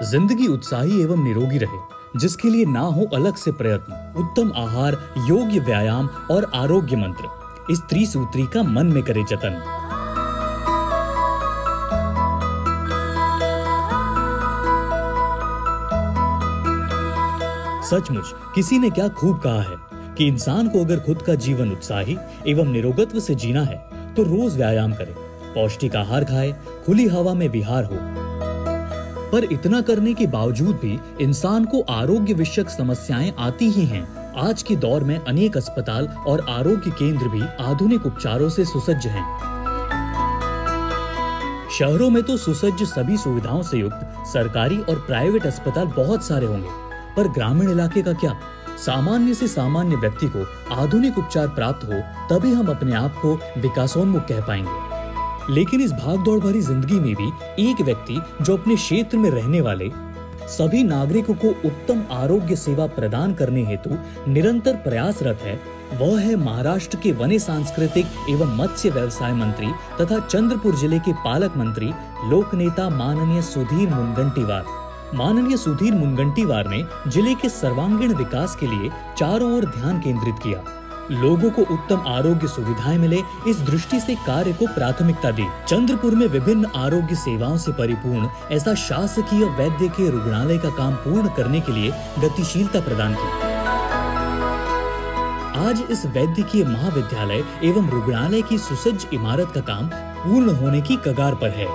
जिंदगी उत्साही एवं निरोगी रहे, जिसके लिए ना हो अलग से प्रयत्न, उत्तम आहार, योग्य व्यायाम और आरोग्य मंत्र, इस त्रिसूत्री का मन में करे जतन। सचमुच किसी ने क्या खूब कहा है कि इंसान को अगर खुद का जीवन उत्साही एवं निरोगत्व से जीना है तो रोज व्यायाम करे, पौष्टिक आहार खाए, खुली हवा में विहार हो। पर इतना करने के बावजूद भी इंसान को आरोग्य विषयक समस्याएं आती ही हैं। आज के दौर में अनेक अस्पताल और आरोग्य केंद्र भी आधुनिक उपचारों से सुसज्ज हैं। शहरों में तो सुसज्ज सभी सुविधाओं से युक्त सरकारी और प्राइवेट अस्पताल बहुत सारे होंगे, पर ग्रामीण इलाके का क्या? सामान्य से सामान्य व्यक्ति को आधुनिक उपचार प्राप्त हो तभी हम अपने आप को विकासोन्मुख कह पाएंगे। लेकिन इस भागदौड़ भरी जिंदगी में भी एक व्यक्ति जो अपने क्षेत्र में रहने वाले सभी नागरिकों को उत्तम आरोग्य सेवा प्रदान करने हेतु निरंतर प्रयासरत है, वह है महाराष्ट्र के वन सांस्कृतिक एवं मत्स्य व्यवसाय मंत्री तथा चंद्रपुर जिले के पालक मंत्री लोक नेता माननीय सुधीर मुनगंटीवार। माननीय सुधीर मुनगंटीवार ने जिले के सर्वांगीण विकास के लिए चारों ओर ध्यान केंद्रित किया, लोगों को उत्तम आरोग्य सुविधाएं मिले, इस दृष्टि से कार्य को प्राथमिकता दी। चंद्रपुर में विभिन्न आरोग्य सेवाओं से परिपूर्ण ऐसा शासकीय वैद्यकीय रुग्णालय का काम पूर्ण करने के लिए गतिशीलता प्रदान की। आज इस वैद्यकीय महाविद्यालय एवं रुग्णालय की सुसज्ज इमारत का काम पूर्ण होने की कगार पर है।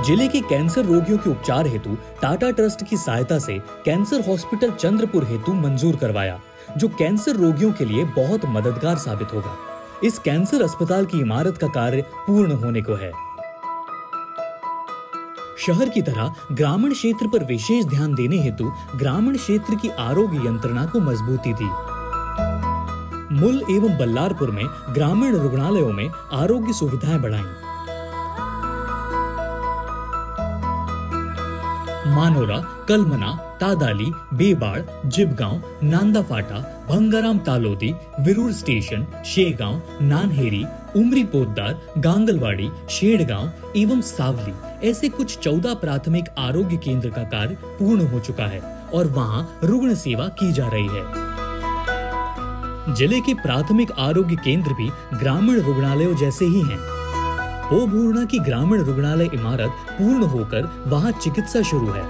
जिले के कैंसर रोगियों के उपचार हेतु टाटा ट्रस्ट की सहायता से कैंसर हॉस्पिटल चंद्रपुर हेतु मंजूर करवाया, जो कैंसर रोगियों के लिए बहुत मददगार साबित होगा। इस कैंसर अस्पताल की इमारत का कार्य पूर्ण होने को है। शहर की तरह ग्रामीण क्षेत्र पर विशेष ध्यान देने हेतु ग्रामीण क्षेत्र की आरोग्य यंत्रणा को मजबूती दी। मुल एवं बल्लारपुर में ग्रामीण रुग्णालयों में आरोग्य सुविधाएं बढ़ाई। मानोरा, कलमना, तादाली, बेबाड़, जिबगांव, नांदाफाटा, भंगाराम तालोदी, विरूर स्टेशन, शेगांव, नानहेरी, उमरी पोद्दार, गांगलवाड़ी, शेड़गांव एवं सावली ऐसे कुछ 14 प्राथमिक आरोग्य केंद्र का कार्य पूर्ण हो चुका है और वहां रुग्ण सेवा की जा रही है। जिले के प्राथमिक आरोग्य केंद्र भी ग्रामीण रुग्णालयों जैसे ही हैं। पोभूर्णा की ग्रामीण रुग्णालय इमारत पूर्ण होकर वहां चिकित्सा शुरू है।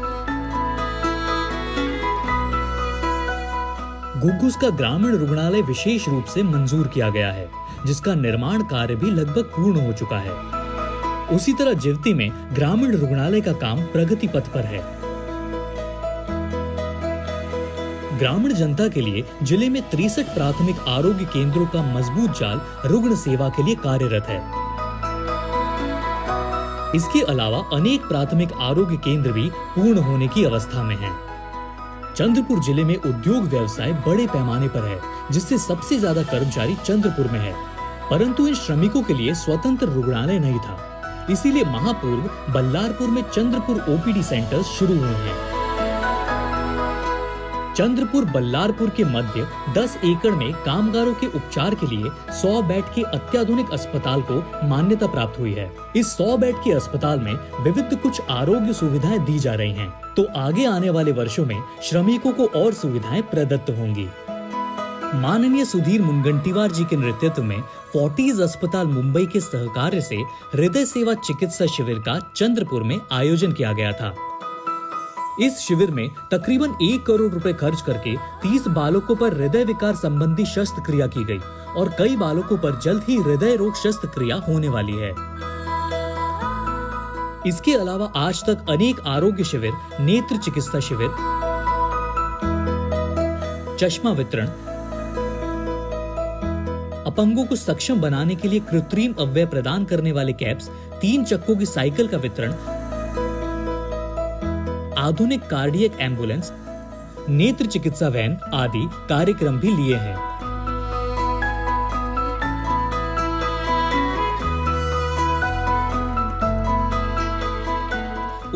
घुग्घुस का ग्रामीण रुग्णालय विशेष रूप से मंजूर किया गया है, जिसका निर्माण कार्य भी लगभग पूर्ण हो चुका है। उसी तरह जिवती में ग्रामीण रुग्णालय का काम प्रगति पथ पर है। ग्रामीण जनता के लिए जिले में 63 प्राथमिक आरोग्य केंद्रों का मजबूत जाल रुग्ण सेवा के लिए कार्यरत है। इसके अलावा अनेक प्राथमिक आरोग्य केंद्र भी पूर्ण होने की अवस्था में हैं। चंद्रपुर जिले में उद्योग व्यवसाय बड़े पैमाने पर है, जिससे सबसे ज्यादा कर्मचारी चंद्रपुर में है, परंतु इन श्रमिकों के लिए स्वतंत्र रुग्णालय नहीं था। इसीलिए महापूर्व बल्लारपुर में चंद्रपुर ओपीडी सेंटर्स शुरू हुए हैं। चंद्रपुर बल्लारपुर के मध्य 10 एकड़ में कामगारों के उपचार के लिए 100 बेड के अत्याधुनिक अस्पताल को मान्यता प्राप्त हुई है। इस 100 बेड के अस्पताल में विविध कुछ आरोग्य सुविधाएं दी जा रही हैं, तो आगे आने वाले वर्षों में श्रमिकों को और सुविधाएं प्रदत्त होंगी। माननीय सुधीर मुनगंटीवार जी के नेतृत्व में फोर्टिस अस्पताल मुंबई के सहकार्य से हृदय सेवा चिकित्सा शिविर का चंद्रपुर में आयोजन किया गया था। इस शिविर में तकरीबन 1 करोड़ रुपए खर्च करके 30 बालकों पर हृदय विकार संबंधी शस्त्रक्रिया की गई और कई बालकों पर जल्द ही हृदय रोग शस्त्रक्रिया होने वाली है। इसके अलावा आज तक अनेक आरोग्य शिविर, नेत्र चिकित्सा शिविर, चश्मा वितरण, अपंगों को सक्षम बनाने के लिए कृत्रिम अवयव प्रदान करने वाले कैप्स, 3 चक्कों की साइकिल का वितरण, आधुनिक कार्डियक एम्बुलेंस, नेत्र चिकित्सा वैन आदि कार्यक्रम भी लिए हैं।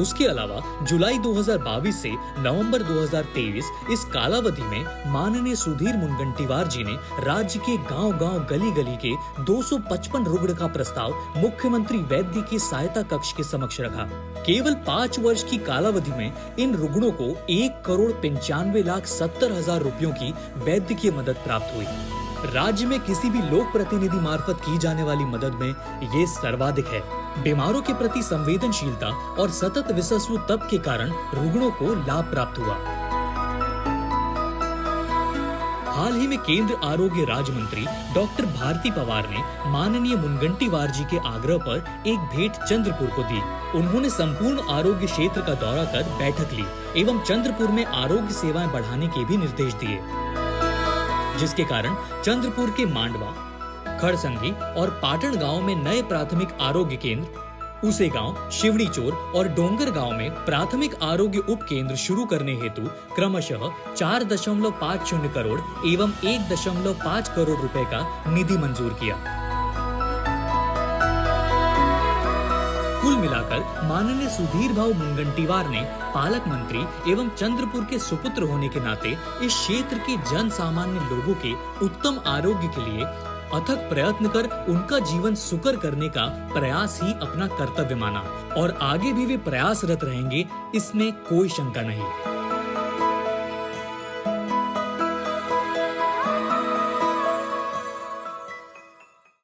उसके अलावा जुलाई 2022 से नवंबर 2023 इस कालावधि में माननीय सुधीर मुनगंटीवार जी ने राज्य के गांव-गांव गली-गली के 255 रुग्ण का प्रस्ताव मुख्यमंत्री वैद्य की सहायता कक्ष के समक्ष रखा। केवल 5 वर्ष की कालावधि में इन रुग्णों को 1,95,70,000 रुपयों की वैद्यकीय मदद प्राप्त हुई। राज्य में किसी भी लोक प्रतिनिधि मार्फत की जाने वाली मदद में ये सर्वाधिक है। बीमारों के प्रति संवेदनशीलता और सतत विश्वसनीय तप के कारण रुग्णों को लाभ प्राप्त हुआ। हाल ही में केंद्र आरोग्य राज्य मंत्री डॉक्टर भारती पवार ने माननीय मुनगंटीवार जी के आग्रह पर एक भेंट चंद्रपुर को दी। उन्होंने संपूर्ण आरोग्य क्षेत्र का दौरा कर बैठक ली एवं चंद्रपुर में आरोग्य सेवाएं बढ़ाने के भी निर्देश दिए, जिसके कारण चंद्रपुर के मांडवा, खड़संगी और पाटन गांव में नए प्राथमिक आरोग्य केंद्र, उसे गांव, शिवड़ी चोर और डोंगर गांव में प्राथमिक आरोग्य उप केंद्र शुरू करने हेतु क्रमशः 4.50 करोड़ एवं 1.5 करोड़ रुपए का निधि मंजूर किया। कुल मिलाकर माननीय सुधीर भाऊ मुनगंटीवार ने पालक मंत्री एवं चंद्रपुर के सुपुत्र होने के नाते इस क्षेत्र के जन सामान्य लोगों के उत्तम आरोग्य के लिए अथक प्रयत्न कर उनका जीवन सुकर करने का प्रयास ही अपना कर्तव्य माना और आगे भी वे प्रयासरत रहेंगे, इसमें कोई शंका नहीं।